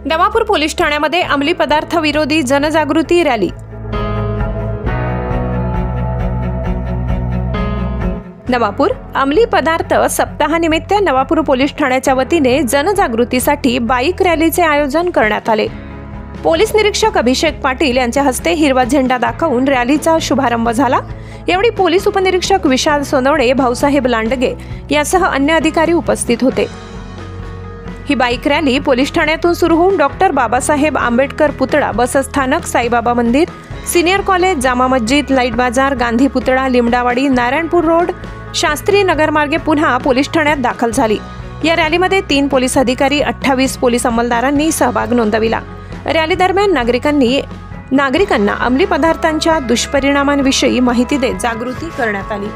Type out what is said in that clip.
Navapur police ठाण्यामध्ये अंमली पदार्थ विरोधी जनजागृती रॅली। नवापूर अंमली पदार्थ सप्ताहानिमित्त नवापूर पोलीस ठाण्याच्या वतीने जनजागृतीसाठी बाईक रॅलीचे आयोजन करण्यात आले। पोलीस निरीक्षक अभिषेक पाटील यांच्या हस्ते हिरवा झेंडा दाखवून रॅलीचा शुभारंभ झाला। यावेळी पोलीस उपनिरीक्षक विशाल सोनवणे, भाऊसाहेब लांडगे यासह अन्य अधिकारी उपस्थित होते। ही बाईक रॅली पोलीस ठाण्यातून सुरू होऊन डॉक्टर बाबासाहेब आंबेडकर पुतळा, बस स्थानक, साईबाबा मंदिर, senior college, Jama Masjid, light बाजार, गांधी पुतळा, लिमडावाडी, नारायणपूर रोड, शास्त्री नगर मार्गे पुन्हा पोलीस ठाण्यात दाखल झाली। या रॅलीमध्ये 3 पोलीस अधिकारी, 28 पोलीस अंमलदारांनी सहभाग नोंदविला। रॅली दरम्यान नागरिकांना अंमली पदार्थांच्या दुष्परिणामांविषयी माहिती देत जागृती करण्यात आली।